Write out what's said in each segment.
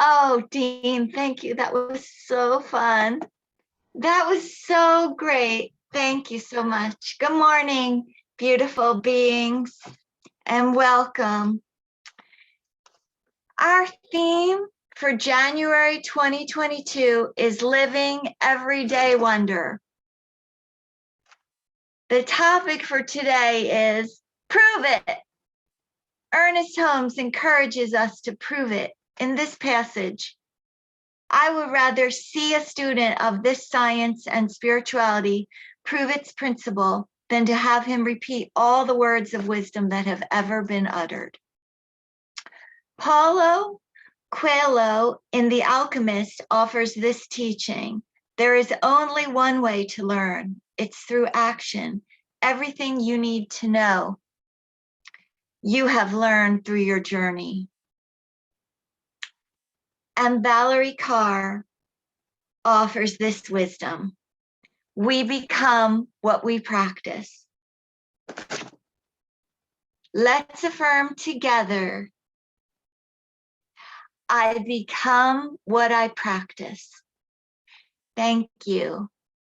Oh, Dean, thank you. That was so fun. That was so great. Thank you so much. Good morning, beautiful beings, and welcome. Our theme for January 2022 is Living Everyday Wonder. The topic for today is Prove It. Ernest Holmes encourages us to prove it in this passage. I would rather see a student of this science and spirituality prove its principle than to have him repeat all the words of wisdom that have ever been uttered. Paulo Coelho in The Alchemist offers this teaching. There is only one way to learn. It's through action. Everything you need to know, you have learned through your journey. And Valerie Carr offers this wisdom. We become what we practice. Let's affirm together. I become what I practice. Thank you.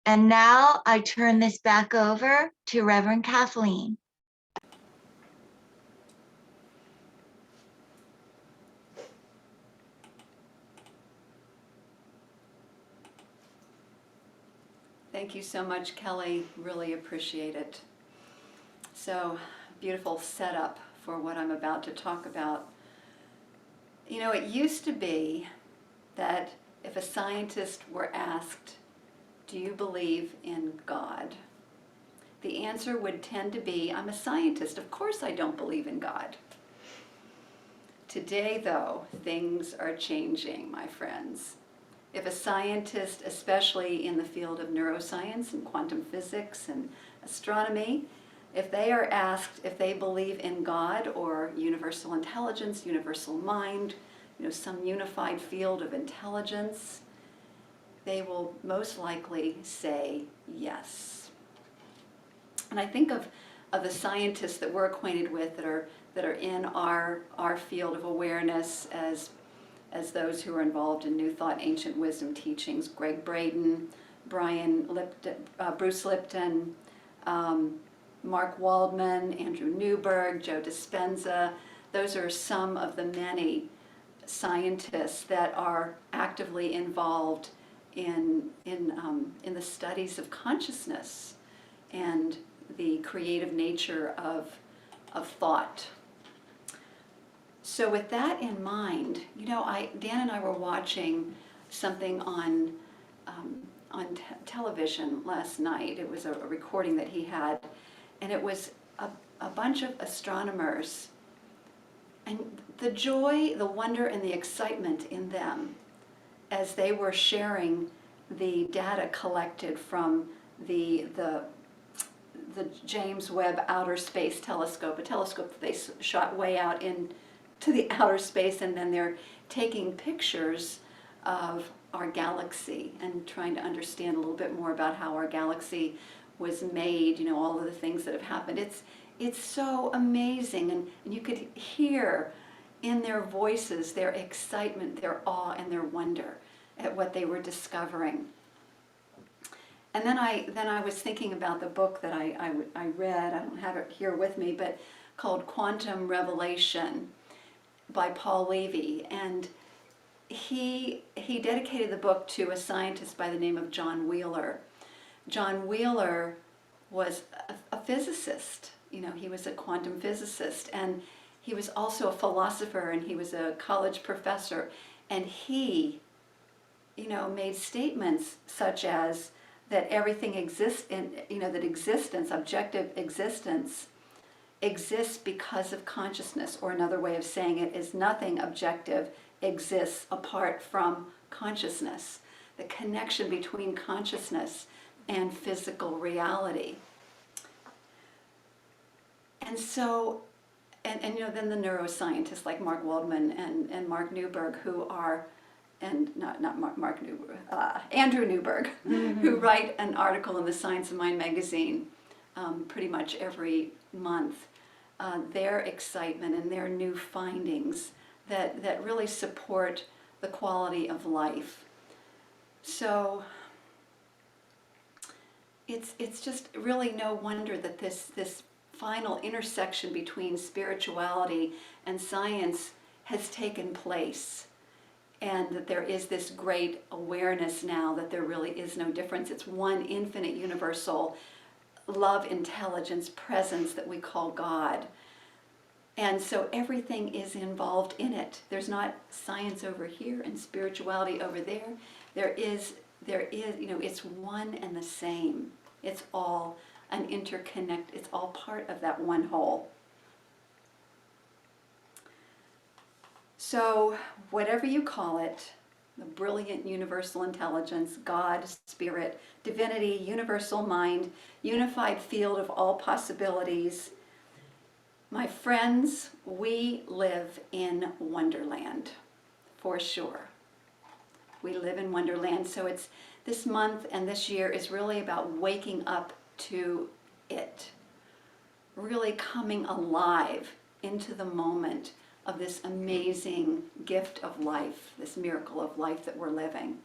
And now I turn this back over to Reverend Kathleen. Thank you so much, Kelly. Really appreciate it. So, beautiful setup for what I'm about to talk about. You know, it used to be that if a scientist were asked, do you believe in God? The answer would tend to be, I'm a scientist. Of course I don't believe in God. Today, though, things are changing, my friends. If a scientist, especially in the field of neuroscience and quantum physics and astronomy, if they are asked if they believe in God or universal intelligence, universal mind, some unified field of intelligence, they will most likely say yes. And I think of the scientists that we're acquainted with that are in our field of awareness as those who are involved in New Thought, Ancient Wisdom teachings: Greg Braden, Bruce Lipton, Mark Waldman, Andrew Newberg, Joe Dispenza. Those are some of the many scientists that are actively involved in the studies of consciousness and the creative nature of thought. So with that in mind, Dan and I were watching something on television last night. It was a recording that he had, and it was a bunch of astronomers, and the joy, the wonder, and the excitement in them as they were sharing the data collected from the James Webb Outer Space Telescope, a telescope that they shot way out into the outer space, and then they're taking pictures of our galaxy and trying to understand a little bit more about how our galaxy was made, all of the things that have happened. It's so amazing, and you could hear in their voices their excitement, their awe, and their wonder at what they were discovering. And then I was thinking about the book that I read. I don't have it here with me, but called Quantum Revelation by Paul Levy, and he dedicated the book to a scientist by the name of John Wheeler. John Wheeler was a physicist. He was a quantum physicist, and he was also a philosopher, and he was a college professor, and he made statements such as that everything exists in, that existence, objective existence, exists because of consciousness, or another way of saying it is nothing objective exists apart from consciousness. The connection between consciousness and physical reality. And so, and then the neuroscientists like Mark Waldman and Mark Newberg, who are, and not Mark Newberg, Andrew Newberg, who write an article in the Science of Mind magazine pretty much every month. Their excitement and their new findings that really support the quality of life. So it's just really no wonder that this final intersection between spirituality and science has taken place, and that there is this great awareness now that there really is no difference. It's one infinite universal love, intelligence, presence that we call God. And so everything is involved in it. There's not science over here and spirituality over there. There is, it's one and the same. It's all an interconnect, it's all part of that one whole. So whatever you call it, the brilliant universal intelligence, God, spirit, divinity, universal mind, unified field of all possibilities, my friends, we live in Wonderland, for sure. We live in Wonderland. So it's this month and this year is really about waking up to it, really coming alive into the moment of this amazing gift of life, this miracle of life that we're living.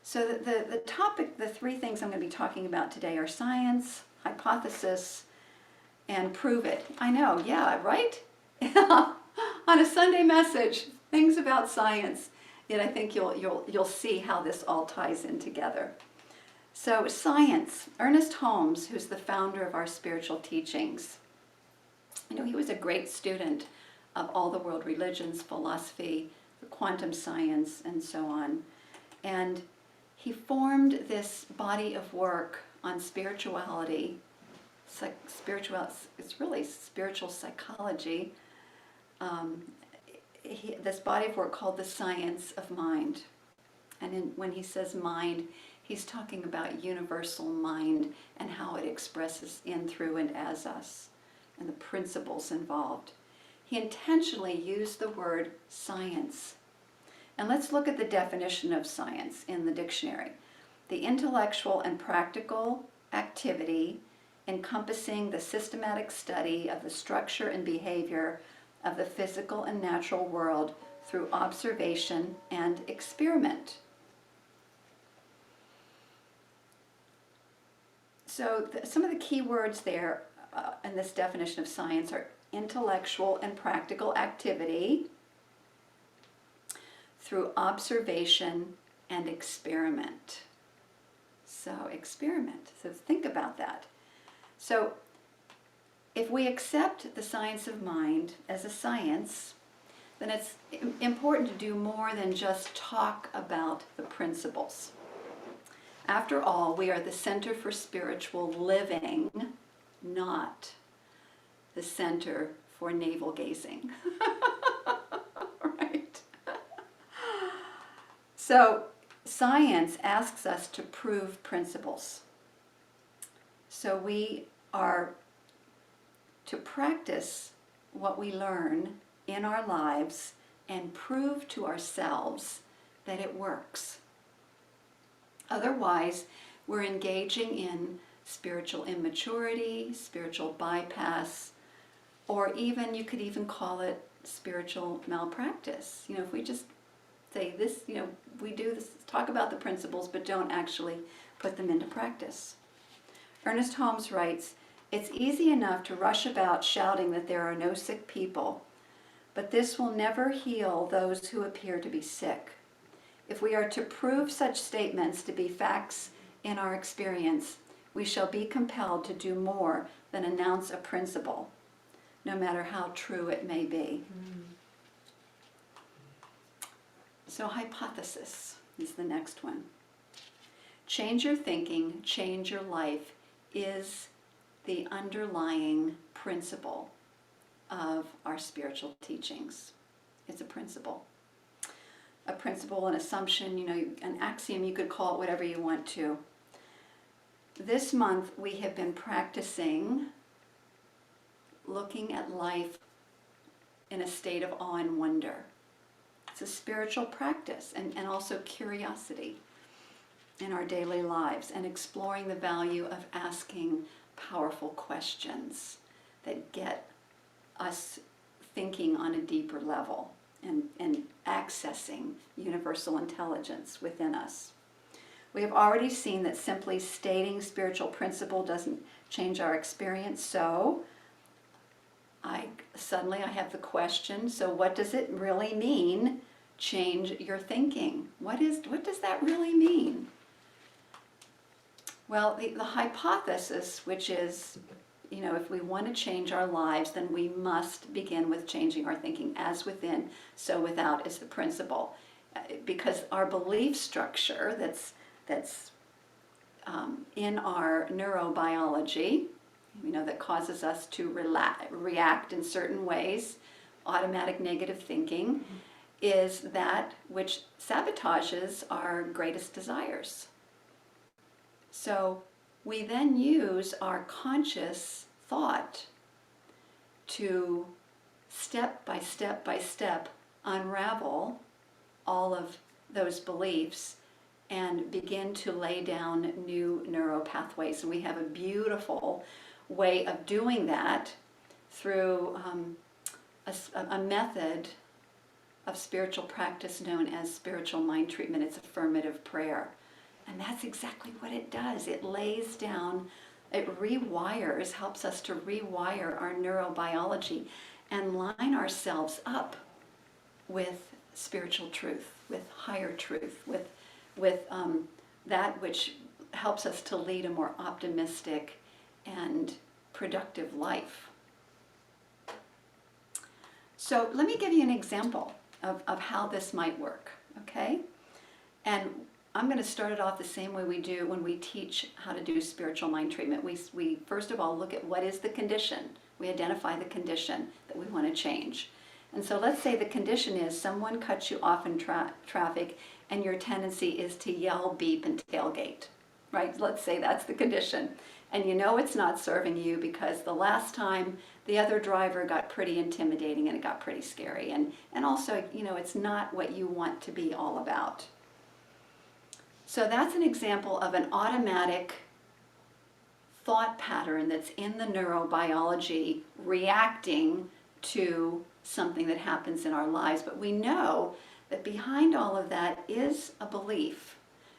So the topic, the three things I'm going to be talking about today are science, hypothesis, and prove it. I know, yeah, right? On a Sunday message, things about science. Yet I think you'll see how this all ties in together. So science, Ernest Holmes, who's the founder of our spiritual teachings, he was a great student of all the world religions, philosophy, the quantum science, and so on. And he formed this body of work on spirituality. It's really spiritual psychology. This body of work called the science of mind. And when he says mind, he's talking about universal mind and how it expresses in, through, and as us, and the principles involved. He intentionally used the word science. And let's look at the definition of science in the dictionary. The intellectual and practical activity encompassing the systematic study of the structure and behavior of the physical and natural world through observation and experiment. So some of the key words there in this definition of science are intellectual and practical activity through observation and experiment. So experiment. So think about that. So if we accept the science of mind as a science, then it's important to do more than just talk about the principles. After all, we are the center for spiritual living, not the center for navel gazing. Right? So science asks us to prove principles. So we are to practice what we learn in our lives and prove to ourselves that it works. Otherwise, we're engaging in spiritual immaturity, spiritual bypass, or even, you could even call it spiritual malpractice. If we just say this, we do this, talk about the principles, but don't actually put them into practice. Ernest Holmes writes, "It's easy enough to rush about shouting that there are no sick people, but this will never heal those who appear to be sick. If we are to prove such statements to be facts in our experience, we shall be compelled to do more than announce a principle, no matter how true it may be." So hypothesis is the next one. Change your thinking, change your life is the underlying principle of our spiritual teachings. It's a principle. A principle, an assumption, an axiom, you could call it whatever you want to. This month we have been practicing looking at life in a state of awe and wonder. It's a spiritual practice and also curiosity in our daily lives, and exploring the value of asking powerful questions that get us thinking on a deeper level and accessing universal intelligence within us. We have already seen that simply stating spiritual principle doesn't change our experience, so suddenly I have the question, so what does it really mean, change your thinking? What does that really mean? Well, the hypothesis, which is, if we want to change our lives, then we must begin with changing our thinking. As within, so without is the principle. Because our belief structure that's in our neurobiology, that causes us to react in certain ways, automatic negative thinking, is that which sabotages our greatest desires. So we then use our conscious thought to step by step by step unravel all of those beliefs and begin to lay down new neural pathways. And we have a beautiful way of doing that through a method of spiritual practice known as spiritual mind treatment. It's affirmative prayer. And that's exactly what it does. It lays down, it rewires, helps us to rewire our neurobiology and line ourselves up with spiritual truth, with higher truth, with that which helps us to lead a more optimistic and productive life. So let me give you an example of how this might work, okay? And I'm going to start it off the same way we do when we teach how to do spiritual mind treatment. We first of all look at what is the condition. We identify the condition that we want to change. And so let's say the condition is someone cuts you off in traffic and your tendency is to yell, beep, and tailgate, right? Let's say that's the condition. And it's not serving you because the last time the other driver got pretty intimidating and it got pretty scary. And also, it's not what you want to be all about. So that's an example of an automatic thought pattern that's in the neurobiology reacting to something that happens in our lives. But we know that behind all of that is a belief,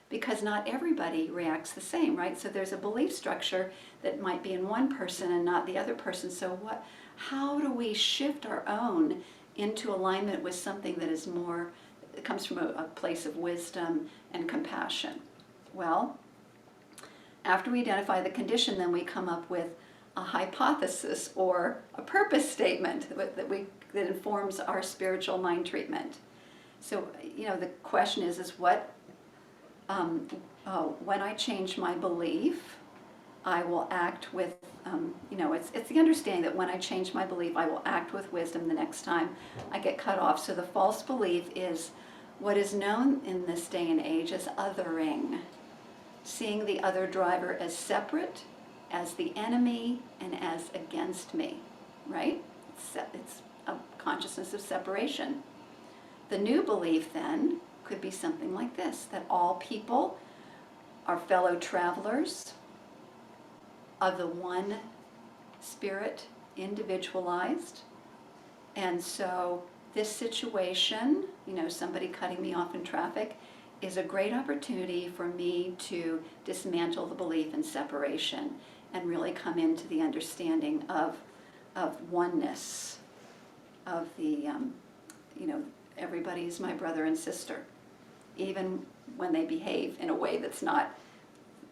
because not everybody reacts the same, right? So there's a belief structure that might be in one person and not the other person. So how do we shift our own into alignment with something that is more, it comes from a place of wisdom and compassion? Well, after we identify the condition, then we come up with a hypothesis or a purpose statement that informs our spiritual mind treatment. So, the question is what, when I change my belief, I will act with, it's the understanding that when I change my belief, I will act with wisdom the next time I get cut off. So the false belief is what is known in this day and age as othering, seeing the other driver as separate, as the enemy, and as against me, right? It's a consciousness of separation. The new belief then could be something like this, that all people are fellow travelers of the one spirit, individualized. And so this situation, somebody cutting me off in traffic, is a great opportunity for me to dismantle the belief in separation and really come into the understanding of oneness, of the, everybody is my brother and sister, even when they behave in a way that's not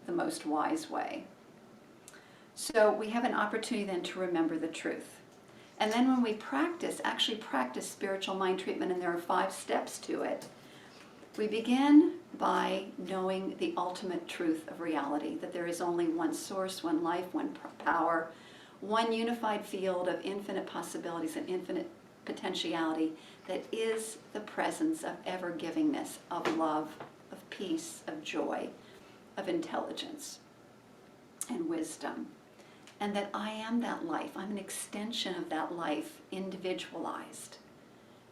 the most wise way. So we have an opportunity then to remember the truth. And then when we actually practice spiritual mind treatment, and there are 5 steps to it, we begin by knowing the ultimate truth of reality, that there is only one source, one life, one power, one unified field of infinite possibilities and infinite potentiality that is the presence of ever-givingness, of love, of peace, of joy, of intelligence and wisdom. And that I am that life. I'm an extension of that life, individualized.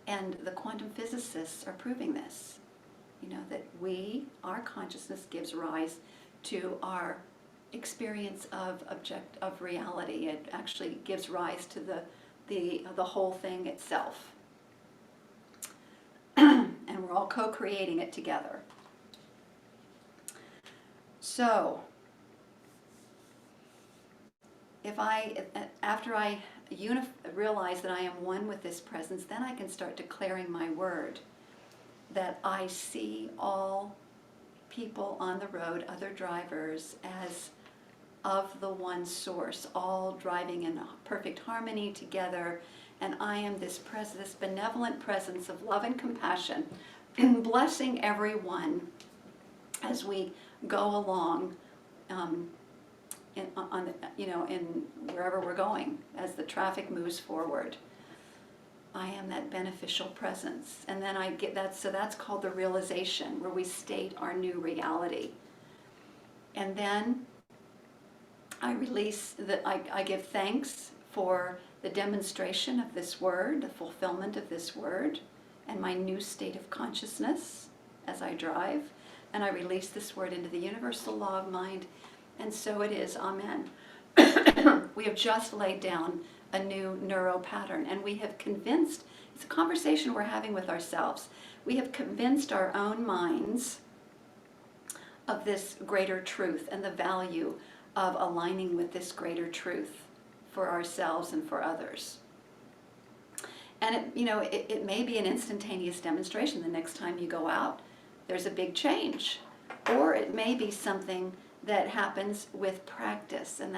And the quantum physicists are proving this. That our consciousness gives rise to our experience of reality. It actually gives rise to the whole thing itself. We're all co-creating it together. So, after I realize that I am one with this presence, then I can start declaring my word, that I see all people on the road, other drivers, as of the one source, all driving in perfect harmony together, and I am this benevolent presence of love and compassion, blessing everyone as we go along, in wherever we're going, as the traffic moves forward. I am that beneficial presence, and then I get that. So that's called the realization, where we state our new reality, and then I release I give thanks for the demonstration of this word, the fulfillment of this word, and my new state of consciousness as I drive, and I release this word into the universal law of mind, and so it is. Amen. We have just laid down a new neuro pattern, and we have convinced, it's a conversation we're having with ourselves, we have convinced our own minds of this greater truth and the value of aligning with this greater truth for ourselves and for others. And it may be an instantaneous demonstration. The next time you go out, there's a big change. Or it may be something that happens with practice, and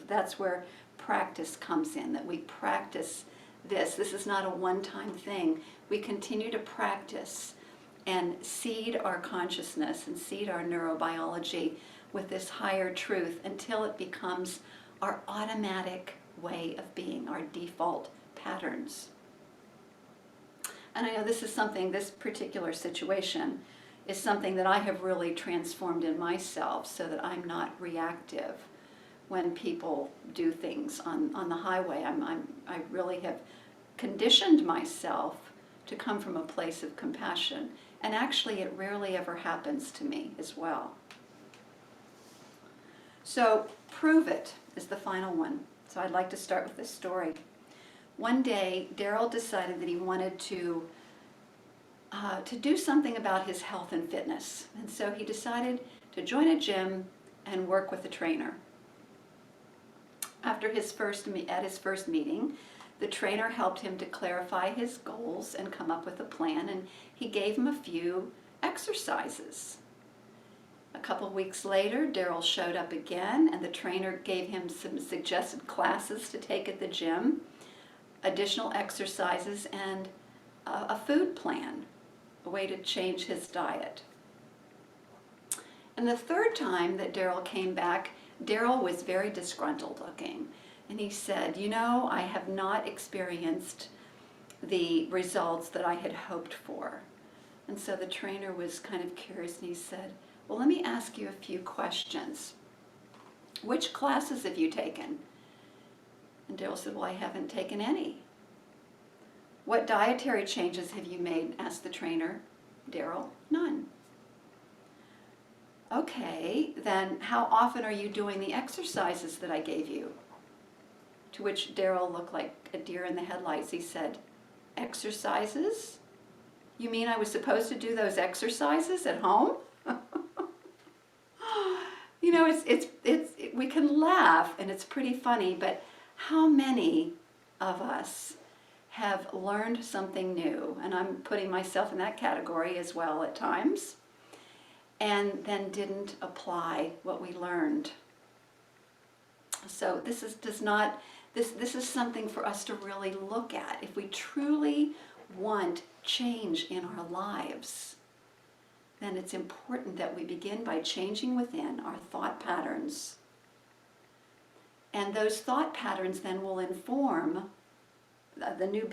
that's where practice comes in, that we practice this. This is not a one-time thing. We continue to practice and seed our consciousness and seed our neurobiology with this higher truth until it becomes our automatic way of being, our default patterns. And I know this particular situation is something that I have really transformed in myself, so that I'm not reactive when people do things on the highway. I really have conditioned myself to come from a place of compassion, and actually it rarely ever happens to me as well. So prove it is the final one. So I'd like to start with this story. One day, Daryl decided that he wanted to do something about his health and fitness. And so he decided to join a gym and work with a trainer. At his first meeting, the trainer helped him to clarify his goals and come up with a plan, and he gave him a few exercises. A couple weeks later, Daryl showed up again, and the trainer gave him some suggested classes to take at the gym, additional exercises, and a food plan, a way to change his diet. And the third time that Daryl came back, Daryl was very disgruntled looking, and he said, I have not experienced the results that I had hoped for. And so the trainer was kind of curious, and he said, well, let me ask you a few questions. Which classes have you taken? And Daryl said, well, I haven't taken any. What dietary changes have you made? Asked the trainer. Daryl, none. Okay, then how often are you doing the exercises that I gave you? To which Daryl looked like a deer in the headlights. He said, exercises? You mean I was supposed to do those exercises at home? We can laugh and it's pretty funny, but how many of us have learned something new, and I'm putting myself in that category as well at times, and then didn't apply what we learned? So this is something for us to really look at. If we truly want change in our lives, then it's important that we begin by changing within our thought patterns. And those thought patterns then will inform the new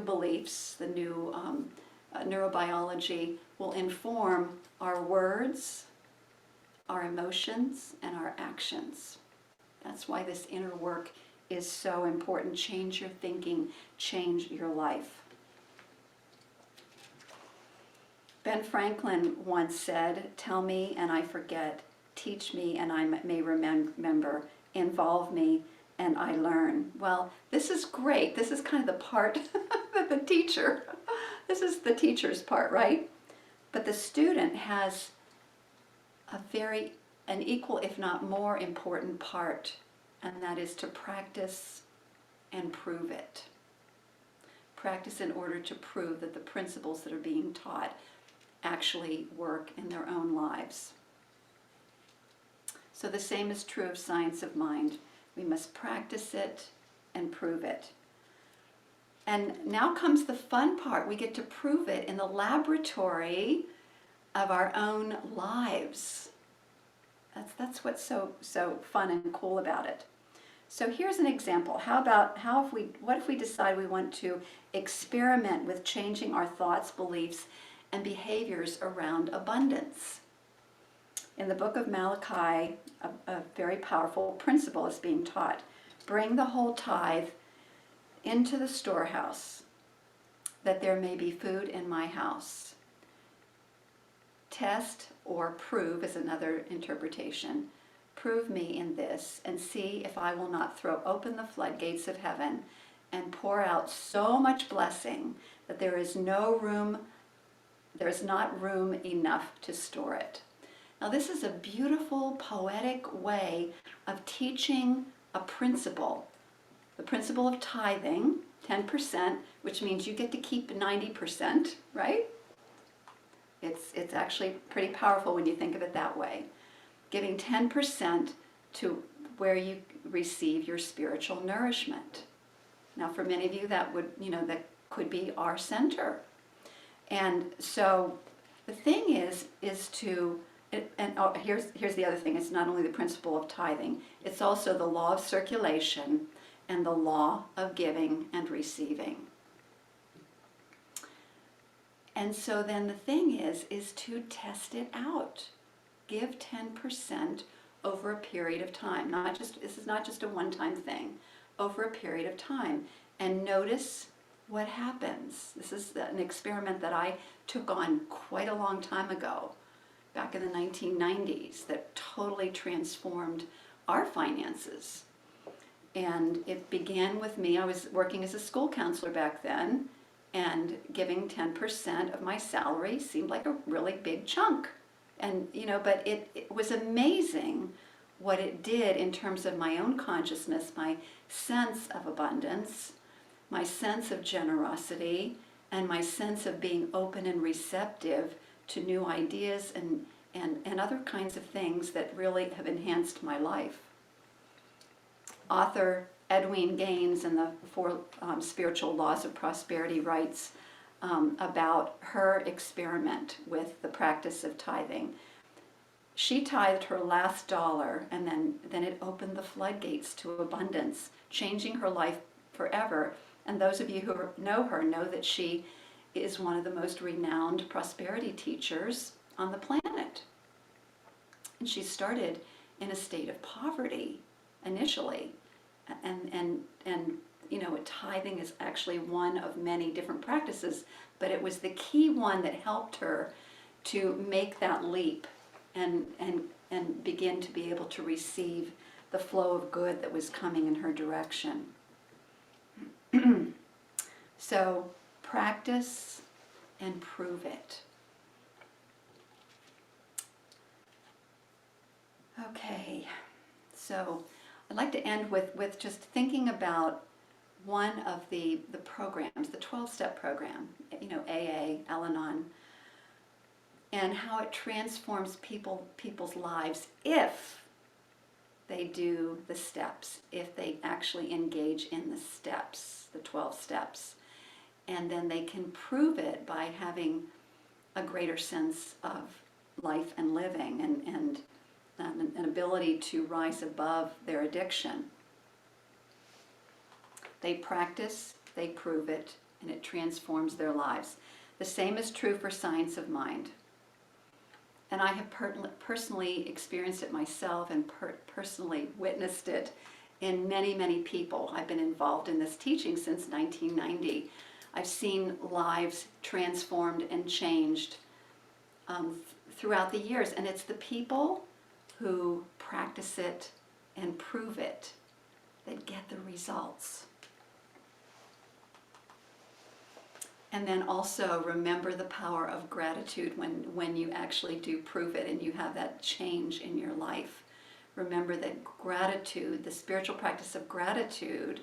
beliefs, the new neurobiology will inform our words, our emotions, and our actions. That's why this inner work is so important. Change your thinking, change your life. Ben Franklin once said, tell me and I forget, teach me and I may remember, involve me and I learn. Well, this is great. This is kind of the part that the This is the teacher's part, right? But the student has an equal, if not more important part, and that is to practice and prove it. Practice in order to prove that the principles that are being taught actually work in their own lives. So the same is true of science of mind. We must practice it and prove it. And now comes the fun part. We get to prove it in the laboratory of our own lives. That's what's so fun and cool about it. So here's an example. What if we decide we want to experiment with changing our thoughts, beliefs, and behaviors around abundance? In the book of Malachi, a very powerful principle is being taught. Bring the whole tithe into the storehouse, that there may be food in my house. Test or prove is another interpretation. Prove me in this and see if I will not throw open the floodgates of heaven and pour out so much blessing that there is not room enough to store it. Now this is a beautiful, poetic way of teaching a principle. The principle of tithing, 10%, which means you get to keep 90%, right? It's actually pretty powerful when you think of it that way. Giving 10% to where you receive your spiritual nourishment. Now for many of you that could be our center. And so the thing is here's the other thing. It's not only the principle of tithing, it's also the law of circulation and the law of giving and receiving. And so then the thing is to test it out. Give 10% over a period of time. This is not just a one-time thing, over a period of time. And notice what happens. This is an experiment that I took on quite a long time ago, back in the 1990s, that totally transformed our finances. And it began with me. I was working as a school counselor back then, and giving 10% of my salary seemed like a really big chunk. And, but it was amazing what it did in terms of my own consciousness, my sense of abundance, my sense of generosity, and my sense of being open and receptive to new ideas and other kinds of things that really have enhanced my life. Author Edwene Gaines in the 4 Spiritual Laws of Prosperity writes about her experiment with the practice of tithing. She tithed her last dollar, and then it opened the floodgates to abundance, changing her life forever. And those of you who know her know that she is one of the most renowned prosperity teachers on the planet. And she started in a state of poverty initially. And tithing is actually one of many different practices, but it was the key one that helped her to make that leap and begin to be able to receive the flow of good that was coming in her direction. So practice and prove it. Okay, so I'd like to end with just thinking about one of the programs, the 12-step program, AA, Al-Anon, and how it transforms people's lives if they do the steps, if they actually engage in the steps, the 12 steps. And then they can prove it by having a greater sense of life and living and an ability to rise above their addiction. They practice, they prove it, and it transforms their lives. The same is true for science of mind. And I have personally experienced it myself and personally witnessed it in many, many people. I've been involved in this teaching since 1990. I've seen lives transformed and changed throughout the years. And it's the people who practice it and prove it that get the results. And then also remember the power of gratitude when you actually do prove it and you have that change in your life. Remember that gratitude, the spiritual practice of gratitude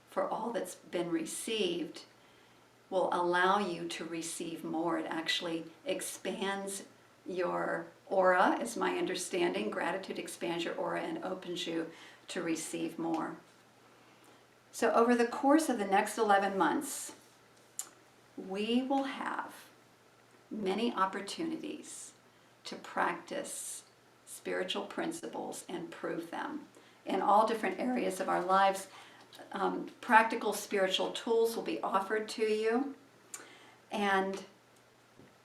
for all that's been received, will allow you to receive more. It actually expands your aura, is my understanding. Gratitude expands your aura and opens you to receive more. So over the course of the next 11 months, we will have many opportunities to practice spiritual principles and prove them in all different areas of our lives. Practical spiritual tools will be offered to you, and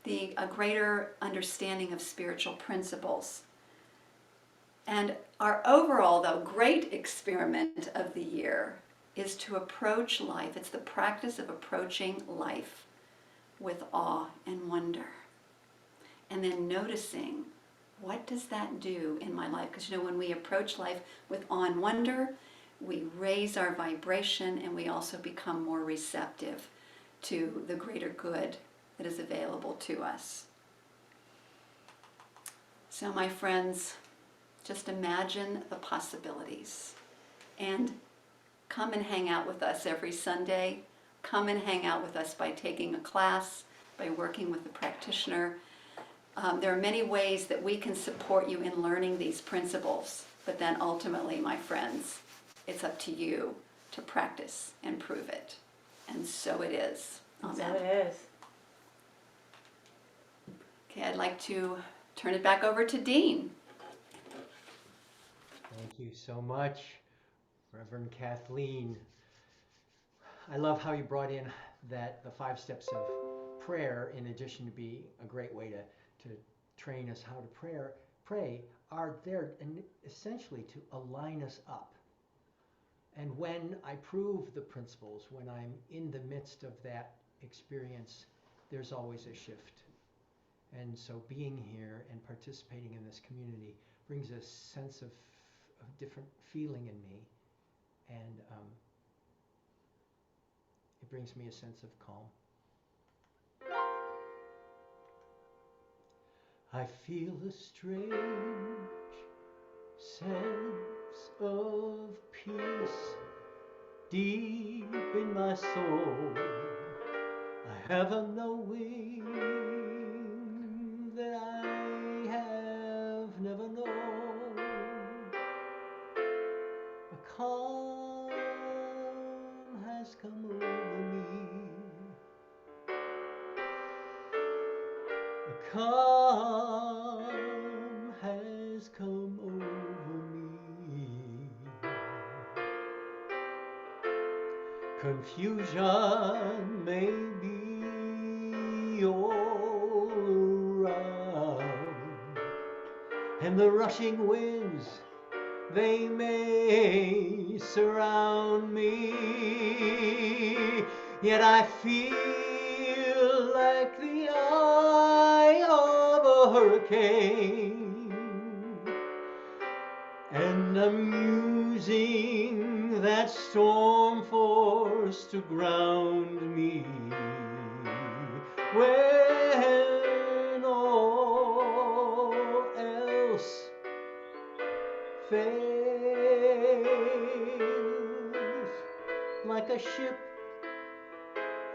a greater understanding of spiritual principles. And our overall, though, great experiment of the year is to approach life. It's the practice of approaching life with awe and wonder. And then noticing, what does that do in my life? Because when we approach life with awe and wonder, we raise our vibration and we also become more receptive to the greater good that is available to us. So my friends, just imagine the possibilities and come and hang out with us every Sunday. Come and hang out with us by taking a class, by working with a practitioner. There are many ways that we can support you in learning these principles, but then ultimately, my friends, it's up to you to practice and prove it. And so it is. Amen. So it is. Okay, I'd like to turn it back over to Dean. Thank you so much, Reverend Kathleen. I love how you brought in that the 5 steps of prayer, in addition to be a great way to train us how to pray, are there and essentially to align us up. And when I prove the principles, when I'm in the midst of that experience, there's always a shift. And so being here and participating in this community brings a sense of different feeling in me. And it brings me a sense of calm. I feel a strange sense of peace deep in my soul. I have a knowing that I have never known. A calm has come over me. A calm has come over me. Confusion may be all around, and the rushing winds, they may surround me, yet I feel like the eye of a hurricane, and I'm using that storm force to ground me when all else fails, like a ship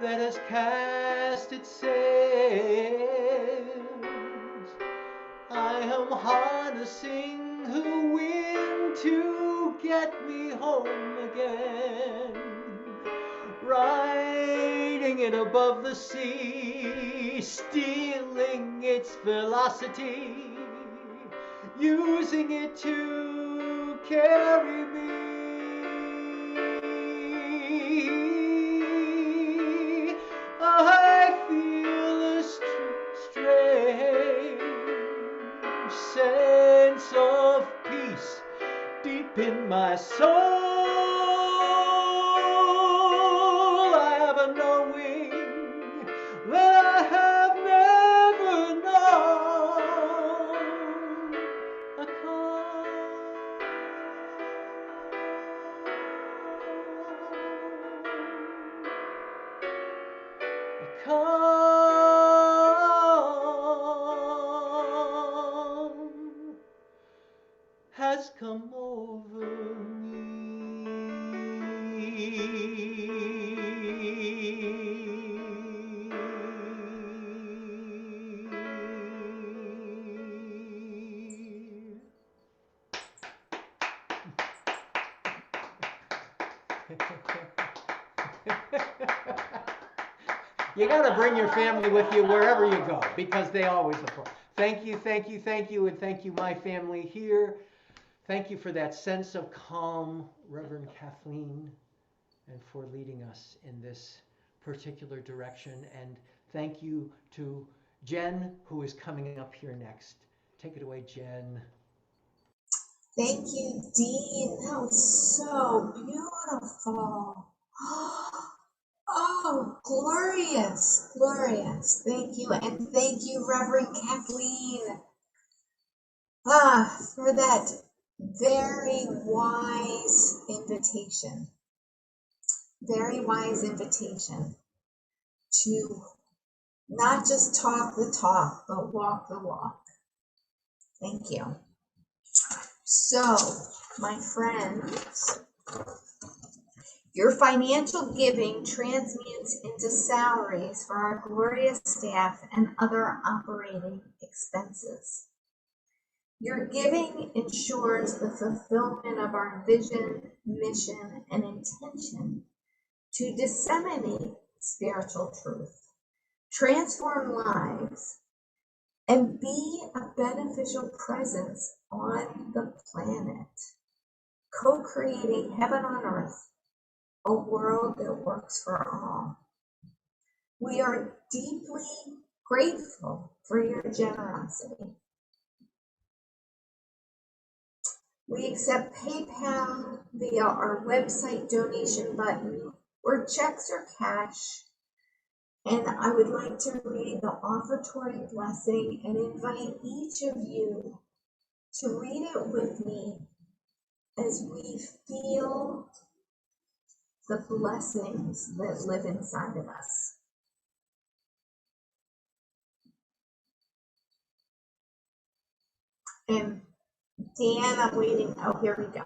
that has cast its sails. I am harnessing the wind to get me home again, riding it above the sea, stealing its velocity, using it to carry me. I feel a strange sense of peace deep in my soul. I have a knowing that I have never known. A calm has come over me. You got to bring your family with you wherever you go because they always applaud. Thank you, thank you, thank you, and thank you, my family here. Thank you for that sense of calm, Reverend Kathleen, and for leading us in this particular direction. And thank you to Jen, who is coming up here next. Take it away, Jen. Thank you, Dean. That was so beautiful. Oh, glorious, glorious. Thank you. And thank you, Reverend Kathleen, for that very wise invitation. Very wise invitation to not just talk the talk, but walk the walk. Thank you. So, my friends, your financial giving transmutes into salaries for our glorious staff and other operating expenses. Your giving ensures the fulfillment of our vision, mission, and intention to disseminate spiritual truth, transform lives, and be a beneficial presence on the planet, co-creating heaven on earth, a world that works for all. We are deeply grateful for your generosity. We accept PayPal via our website donation button or checks or cash. And I would like to read the Offertory Blessing and invite each of you to read it with me as we feel the blessings that live inside of us. And Dan, I'm waiting. Oh, here we go.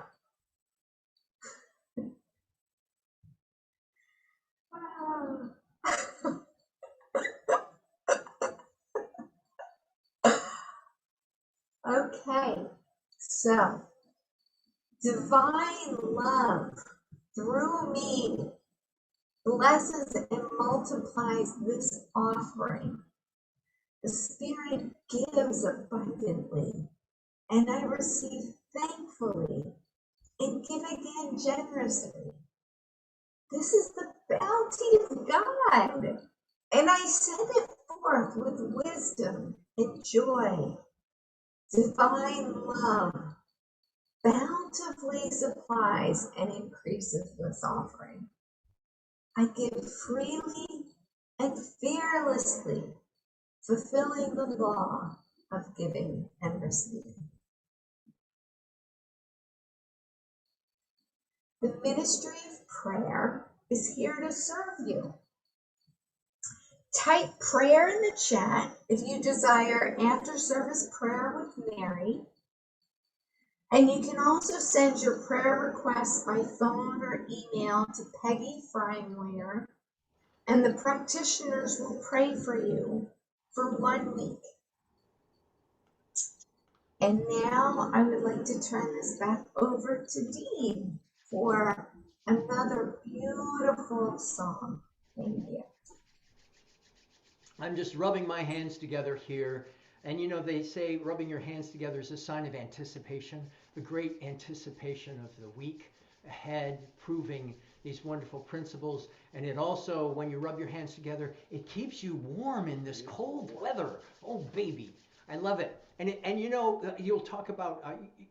Okay, so divine love through me blesses and multiplies this offering. The Spirit gives abundantly, and I receive thankfully and give again generously. This is the bounty of God, and I send it forth with wisdom and joy. Divine love bountifully supplies and increases this offering. I give freely and fearlessly, fulfilling the law of giving and receiving. The ministry of prayer is here to serve you. Type prayer in the chat if you desire after service prayer with Mary. And you can also send your prayer requests by phone or email to Peggy Frymoyer, and the practitioners will pray for you for 1 week. And now I would like to turn this back over to Dean for another beautiful song. Thank you. I'm just rubbing my hands together here. And you know, they say rubbing your hands together is a sign of anticipation, the great anticipation of the week ahead, proving these wonderful principles. And it also, when you rub your hands together, it keeps you warm in this cold weather. Oh, baby, I love it. And you know, you'll talk about,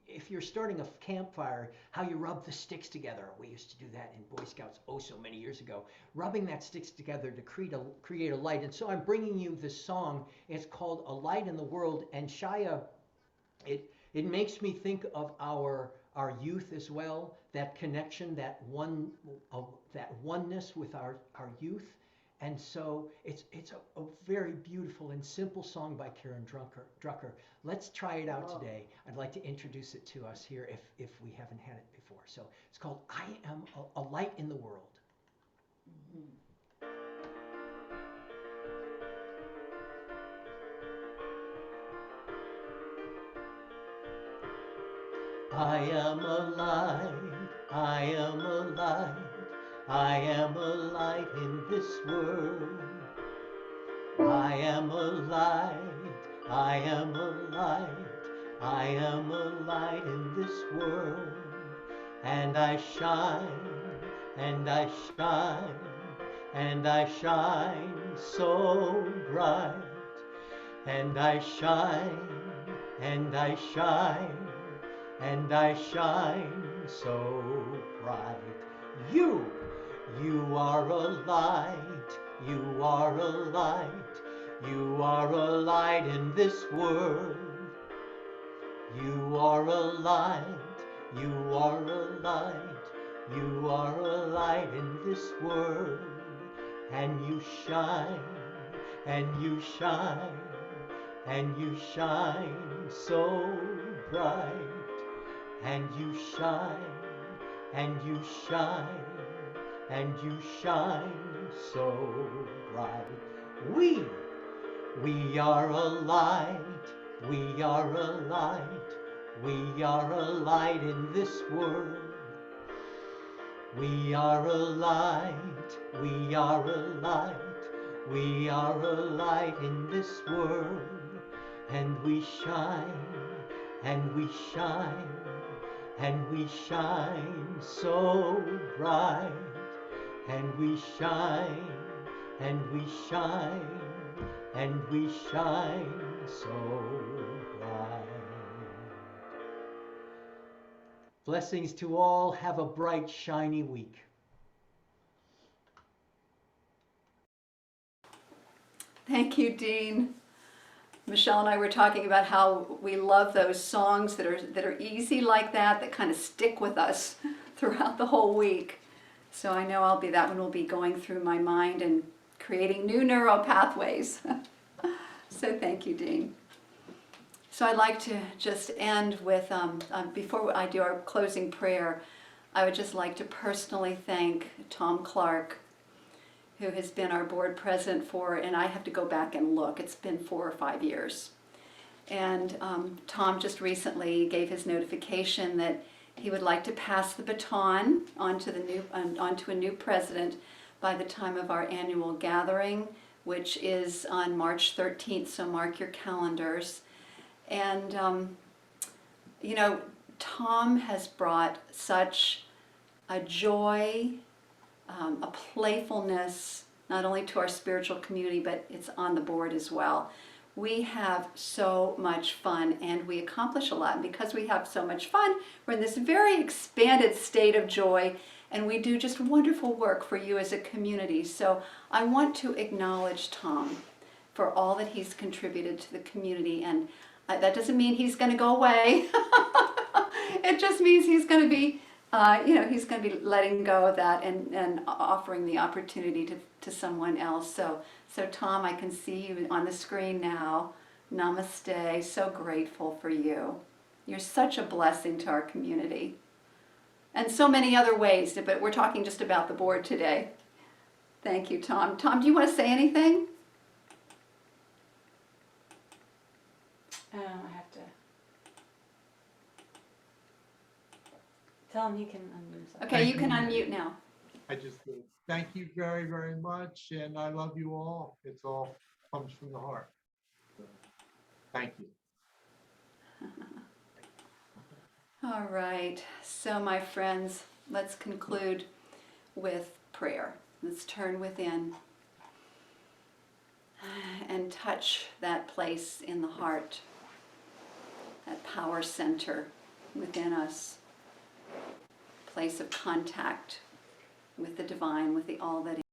if you're starting a campfire, how you rub the sticks together. We used to do that in Boy Scouts oh so many years ago, rubbing that sticks together to create a light. And so I'm bringing you this song. It's called A Light in the World. And Shia, it makes me think of our youth as well, that connection, that oneness with our youth. And so it's a very beautiful and simple song by Karen Drucker. Let's try it out today. I'd like to introduce it to us here if we haven't had it before. So it's called I Am a Light in the World. I am a light, I am a light, I am a light in this world. I am a light, I am a light, I am a light in this world. And I shine, and I shine, and I shine so bright. And I shine, and I shine, and I shine so bright. You are a light, you are a light, you are a light in this world. You are a light, you are a light, you are a light in this world. And you shine, and you shine, and you shine so bright. And you shine, and you shine, and you shine so bright. We are a light, we are a light, we are a light in this world. We are a light, we are a light, we are a light in this world. And we shine, and we shine, and we shine so bright. And we shine, and we shine, and we shine so bright. Blessings to all. Have a bright, shiny week. Thank you, Dean. Michelle and I were talking about how we love those songs that are easy like that kind of stick with us throughout the whole week. So I know that one will be going through my mind and creating new neural pathways. So thank you, Dean. So I'd like to just end with, before I do our closing prayer, I would just like to personally thank Tom Clark, who has been our board president for, and I have to go back and look, it's been 4 or 5 years. And Tom just recently gave his notification that he would like to pass the baton onto a new president by the time of our annual gathering, which is on March 13th, so mark your calendars. And, Tom has brought such a joy, a playfulness, not only to our spiritual community, but it's on the board as well. We have so much fun and we accomplish a lot. And because we have so much fun, we're in this very expanded state of joy and we do just wonderful work for you as a community. So I want to acknowledge Tom for all that he's contributed to the community. And that doesn't mean he's going to go away. It just means he's going to be he's going to be letting go of that and offering the opportunity to someone else. So Tom, I can see you on the screen now. Namaste. So grateful for you. You're such a blessing to our community. And so many other ways, but we're talking just about the board today. Thank you, Tom. Tom, do you want to say anything? I have to tell him he can unmute himself. Okay, you can unmute now. I just thank you very, very much, and I love you all. It's all comes from the heart. So, thank you. All right, so my friends, let's conclude with prayer. Let's turn within and touch that place in the heart, that power center within us, place of contact with the divine, with the all that is.